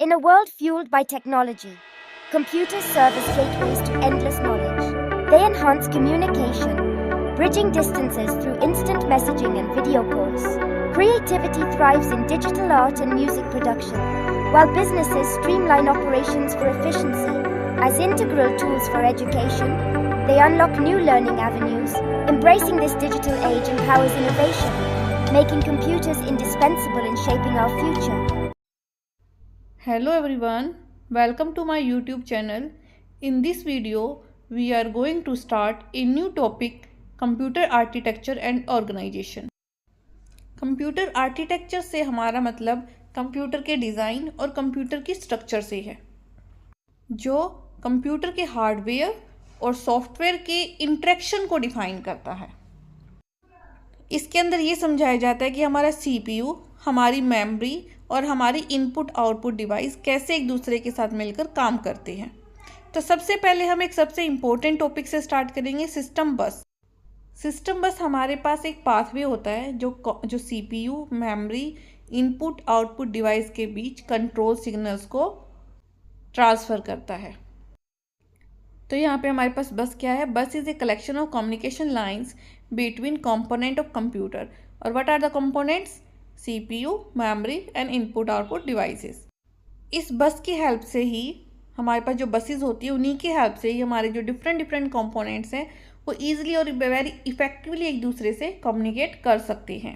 In a world fueled by technology, computers serve as gateways to endless knowledge. They enhance communication, bridging distances through instant messaging and video calls. Creativity thrives in digital art and music production, while businesses streamline operations for efficiency. As integral tools for education, they unlock new learning avenues. Embracing this digital age empowers innovation, making computers indispensable in shaping our future. Hello everyone, welcome to my YouTube channel. In this video, we are going to start a new topic, computer architecture and organization. Computer architecture से हमारा मतलब computer के design और computer की structure से है, जो computer के हार्डवेयर और सॉफ्टवेयर के इंटरेक्शन को डिफाइन करता है। इसके अंदर ये समझाया जाता है कि हमारा CPU, हमारी मेमोरी और हमारी इनपुट आउटपुट डिवाइस कैसे एक दूसरे के साथ मिलकर काम करते हैं। तो सबसे पहले हम एक सबसे इम्पोर्टेंट टॉपिक से स्टार्ट करेंगे, सिस्टम बस। सिस्टम बस हमारे पास एक पाथवे होता है जो CPU, memory, input output device के बीच कंट्रोल सिग्नल्स को ट्रांसफ़र करता है। तो यहाँ पे हमारे पास बस क्या है? Bus is a collection of communication lines between component of computer. और what are the components? CPU, memory and input output devices. इस बस की हेल्प से ही हमारे पास जो बसेस होती है, उन्हीं की हेल्प से ही हमारे जो डिफरेंट कंपोनेंट्स हैं वो ईजिली और वेरी इफेक्टिवली एक दूसरे से कम्युनिकेट कर सकते हैं।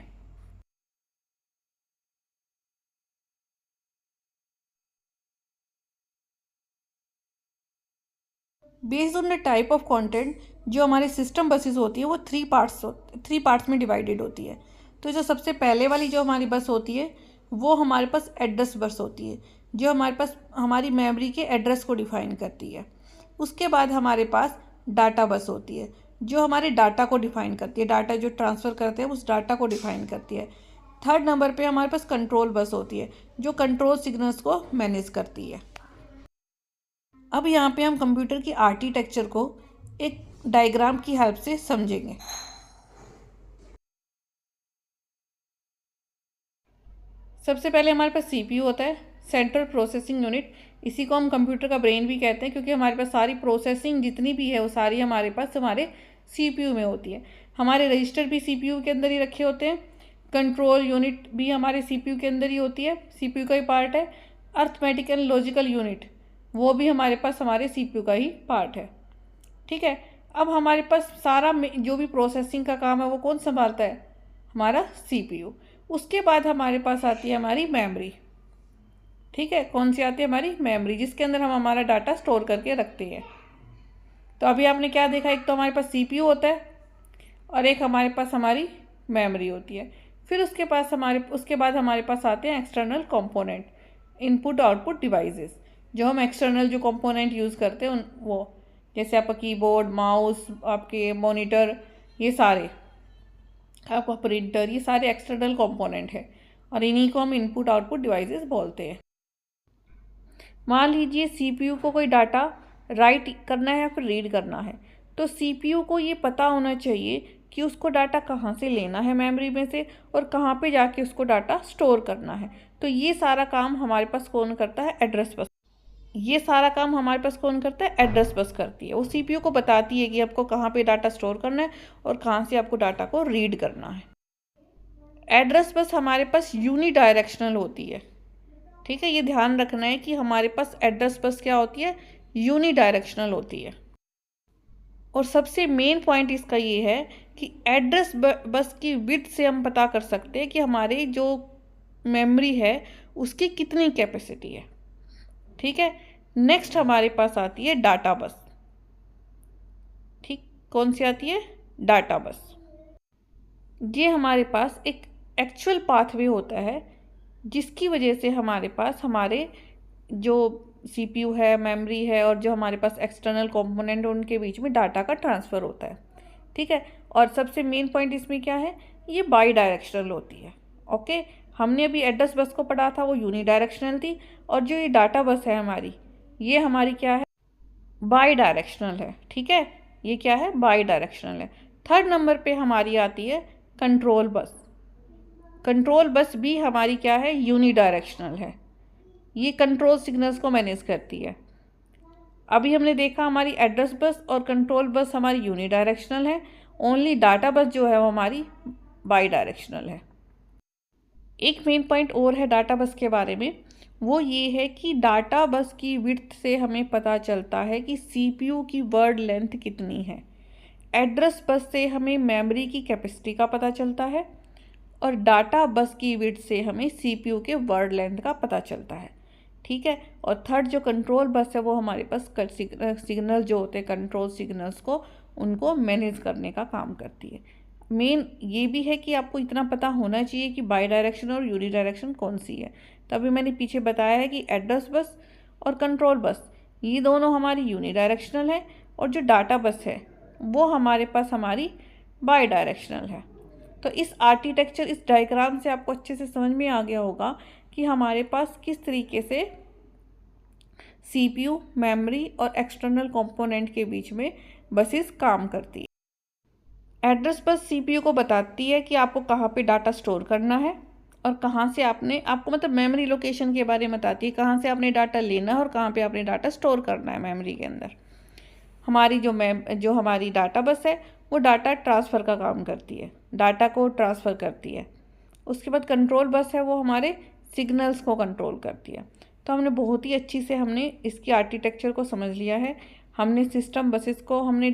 Based on the type of content, जो हमारे सिस्टम बसेस होती है वो थ्री पार्ट्स में डिवाइडेड होती है। तो जो सबसे पहले वाली जो हमारी बस होती है वो हमारे पास एड्रेस बस होती है, जो हमारे पास हमारी मेमोरी के एड्रेस को डिफाइन करती है। उसके बाद हमारे पास डाटा बस होती है, जो हमारे डाटा को डिफाइन करती है, डाटा जो ट्रांसफ़र करते हैं उस डाटा को डिफाइन करती है। थर्ड नंबर पे हमारे पास कंट्रोल बस होती है, जो कंट्रोल सिग्नल्स को मैनेज करती है। अब यहाँ पे हम कंप्यूटर की आर्किटेक्चर को एक डायग्राम की हेल्प से समझेंगे। सबसे पहले हमारे पास CPU होता है, सेंट्रल प्रोसेसिंग यूनिट। इसी को हम कंप्यूटर का ब्रेन भी कहते हैं, क्योंकि हमारे पास सारी प्रोसेसिंग जितनी भी है वो सारी हमारे पास हमारे CPU में होती है। हमारे रजिस्टर भी CPU के अंदर ही रखे होते हैं। कंट्रोल यूनिट भी हमारे CPU के अंदर ही होती है, CPU का ही पार्ट है। अर्थमेटिक एंड लॉजिकल यूनिट वो भी हमारे पास हमारे CPU का ही पार्ट है। ठीक है, अब हमारे पास सारा जो भी प्रोसेसिंग का काम है वो कौन संभालता है? हमारा CPU। उसके बाद हमारे पास आती है हमारी मेमोरी। ठीक है, कौन सी आती है? हमारी मेमोरी, जिसके अंदर हम हमारा डाटा स्टोर करके रखते हैं। तो अभी आपने क्या देखा? एक तो हमारे पास CPU होता है और एक हमारे पास हमारी मेमोरी होती है। फिर उसके बाद हमारे पास आते हैं external component, input output devices. जो हम एक्सटर्नल जो कंपोनेंट यूज़ करते हैं वो, जैसे आपका कीबोर्ड, माउस, आपके मॉनिटर, ये सारे, आपका प्रिंटर, ये सारे एक्सटर्नल कंपोनेंट है और इन्हीं को हम इनपुट आउटपुट डिवाइसेस बोलते हैं। मान लीजिए CPU को कोई डाटा राइट करना है या फिर रीड करना है, तो CPU को ये पता होना चाहिए कि उसको डाटा कहाँ से लेना है मेमोरी में से और कहाँ पे जाके उसको डाटा स्टोर करना है। तो ये सारा काम हमारे पास कौन करता है? एड्रेस बस। ये सारा काम हमारे पास कौन करता है? एड्रेस बस करती है। वो CPU को बताती है कि आपको कहाँ पे डाटा स्टोर करना है और कहाँ से आपको डाटा को रीड करना है। एड्रेस बस हमारे पास यूनी डायरेक्शनल होती है। ठीक है, ये ध्यान रखना है कि हमारे पास एड्रेस बस क्या होती है? यूनी डायरेक्शनल होती है। और सबसे मेन पॉइंट इसका ये है कि एड्रेस बस की विड्थ से हम पता कर सकते हैं कि हमारी जो मेमोरी है उसकी कितनी कैपेसिटी है। ठीक है, नेक्स्ट हमारे पास आती है डाटा बस। ठीक, कौन सी आती है? डाटा बस। ये हमारे पास एक एक्चुअल पाथवे होता है, जिसकी वजह से हमारे पास हमारे जो CPU है, मेमोरी है और जो हमारे पास एक्सटर्नल कंपोनेंट है उनके बीच में डाटा का ट्रांसफ़र होता है। ठीक है, और सबसे मेन पॉइंट इसमें क्या है? ये बाई डायरेक्शनल होती है। ओके, हमने अभी एड्रेस बस को पढ़ा था, वो यूनी डायरेक्शनल थी, और जो ये डाटा बस है हमारी, ये हमारी क्या है? बाई डायरेक्शनल है। ठीक है, ये क्या है? बाई डायरेक्शनल है। थर्ड नंबर पे हमारी आती है कंट्रोल बस। कंट्रोल बस भी हमारी क्या है? यूनी डायरेक्शनल है। ये कंट्रोल सिग्नल्स को मैनेज करती है। अभी हमने देखा हमारी एड्रेस बस और कंट्रोल बस हमारी यूनिडायरेक्शनल है, ओनली डाटा बस जो है वो हमारी बाई डायरेक्शनल है। एक मेन पॉइंट और है डाटा बस के बारे में, वो ये है कि डाटा बस की विड्थ से हमें पता चलता है कि सीपीयू की वर्ड लेंथ कितनी है। एड्रेस बस से हमें मेमोरी की कैपेसिटी का पता चलता है और डाटा बस की विड्थ से हमें सीपीयू के वर्ड लेंथ का पता चलता है। ठीक है। और थर्ड जो कंट्रोल बस है वो हमारे पास सिग्नल जो होते हैं कंट्रोल सिग्नल्स को उनको मैनेज करने का काम करती है। मेन ये भी है कि आपको इतना पता होना चाहिए कि बाई डायरेक्शन और यूनी डायरेक्शन कौन सी है। तभी मैंने पीछे बताया है कि एड्रेस बस और कंट्रोल बस ये दोनों हमारी यूनी डायरेक्शनल है और जो डाटा बस है वो हमारे पास हमारी बाई डायरेक्शनल है। तो इस आर्किटेक्चर इस डायग्राम से आपको अच्छे से समझ में आ गया होगा कि हमारे पास किस तरीके से सीपीयू, मेमोरी और एक्सटर्नल कंपोनेंट के बीच में बसेस काम करती है। एड्रेस बस सीपीयू को बताती है कि आपको कहाँ पे डाटा स्टोर करना है और कहाँ से आपको मतलब मेमोरी लोकेशन के बारे में बताती है, कहाँ से आपने डाटा लेना है और कहाँ पे आपने डाटा स्टोर करना है मेमोरी के अंदर। हमारी जो हमारी डाटा बस है वो डाटा ट्रांसफ़र का काम करती है, डाटा को ट्रांसफ़र करती है। उसके बाद कंट्रोल बस है वो हमारे सिग्नल्स को कंट्रोल करती है। तो हमने बहुत ही अच्छी से हमने इसकी आर्किटेक्चर को समझ लिया है। हमने सिस्टम बसेस को हमने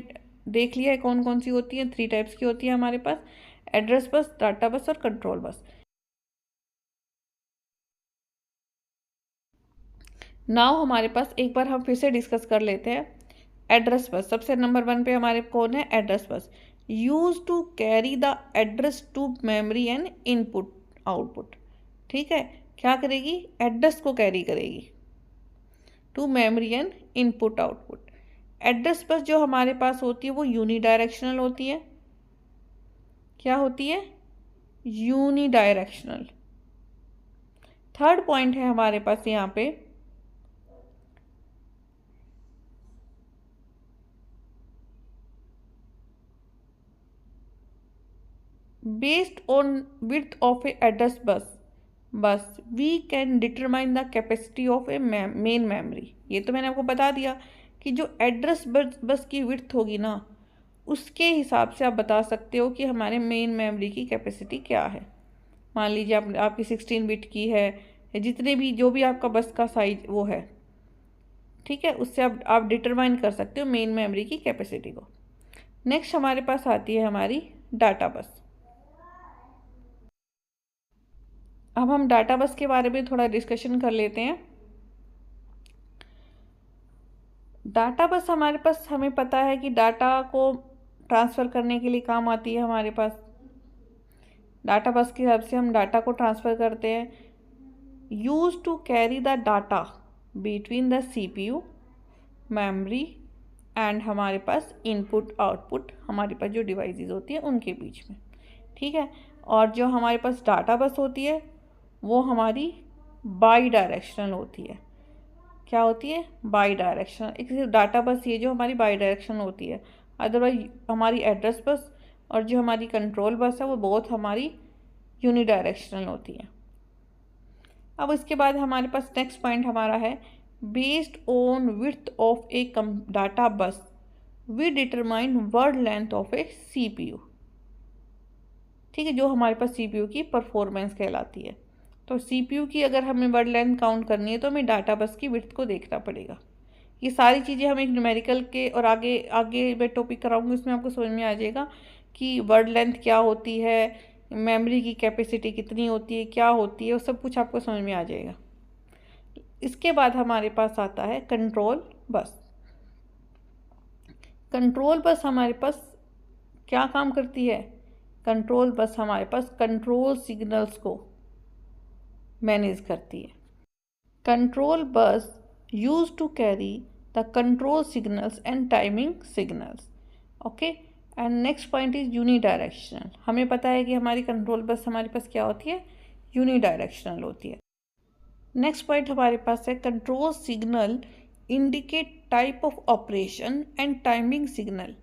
देख लिया है कौन कौन सी होती हैं। 3 टाइप्स की होती है हमारे पास, एड्रेस बस, डाटा बस और कंट्रोल बस। नाउ हमारे पास एक बार हम फिर से डिस्कस कर लेते हैं एड्रेस बस। सबसे नंबर 1 पे हमारे कौन है? Address bus. Use to carry the address to memory and input output. ठीक है, क्या करेगी? एड्रेस को कैरी करेगी to memory and input output. Address bus जो हमारे पास होती है वो यूनी डायरेक्शनल होती है। क्या होती है? Uni directional. थर्ड पॉइंट है हमारे पास यहाँ पे based on width of a address bus we can determine the capacity of a main memory। ये तो मैंने आपको बता दिया कि जो एड्रेस बस की विड्थ होगी ना उसके हिसाब से आप बता सकते हो कि हमारे मेन मेमोरी की कैपेसिटी क्या है। मान लीजिए आपकी 16 बिट की है या जितने भी जो भी आपका बस का साइज वो है, ठीक है, उससे आप डिटरमाइन कर सकते हो मेन मेमोरी की कैपेसिटी को। नेक्स्ट हमारे पास आती है हमारी डाटा बस। अब हम डाटा बस के बारे में थोड़ा डिस्कशन कर लेते हैं। डाटा बस हमारे पास हमें पता है कि डाटा को ट्रांसफ़र करने के लिए काम आती है हमारे पास। डाटा बस के हिसाब से हम डाटा को ट्रांसफ़र करते हैं। Use to carry the data between the CPU, memory and हमारे पास इनपुट आउटपुट, हमारे पास जो डिवाइसेस होती है उनके बीच में। ठीक है। और जो हमारे पास डाटा बस होती है वो हमारी बाई डायरेक्शनल होती है। क्या होती है? By directional. एक डाटा बस ये जो हमारी बाई डायरेक्शनल होती है। अदरवाइज हमारी एड्रेस बस और जो हमारी कंट्रोल बस है वो बहुत हमारी यूनी डायरेक्शनल होती है। अब इसके बाद हमारे पास नेक्स्ट पॉइंट हमारा है based on width of a data bus we determine word length of a CPU. ठीक है, जो हमारे पास सीपीयू की परफॉर्मेंस कहलाती है। तो सीपीयू की अगर हमें वर्ड लेंथ काउंट करनी है तो हमें डाटा बस की विड्थ को देखना पड़ेगा। ये सारी चीज़ें हम एक न्यूमेरिकल के और आगे मैं टॉपिक कराऊंगी उसमें आपको समझ में आ जाएगा कि वर्ड लेंथ क्या होती है, मेमोरी की कैपेसिटी कितनी होती है, क्या होती है, वो सब कुछ आपको समझ में आ जाएगा। इसके बाद हमारे पास आता है कंट्रोल बस। कंट्रोल बस हमारे पास क्या काम करती है? कंट्रोल बस हमारे पास कंट्रोल सिग्नल्स को मैनेज करती है। Control bus use to carry the control signals and timing signals. Okay, and next point is unidirectional. हमें पता है कि हमारी कंट्रोल बस हमारे पास क्या होती है? यूनी डायरेक्शनल होती है। नेक्स्ट पॉइंट हमारे पास है control signal indicate type of operation and timing signal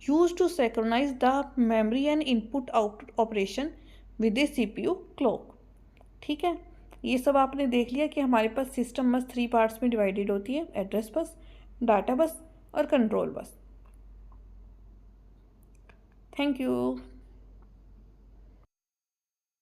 use to synchronise the memory and input output operation with a CPU clock. ठीक है, ये सब आपने देख लिया कि हमारे पास सिस्टम बस 3 पार्ट्स में डिवाइडेड होती है, एड्रेस बस, डाटा बस और कंट्रोल बस। Thank you.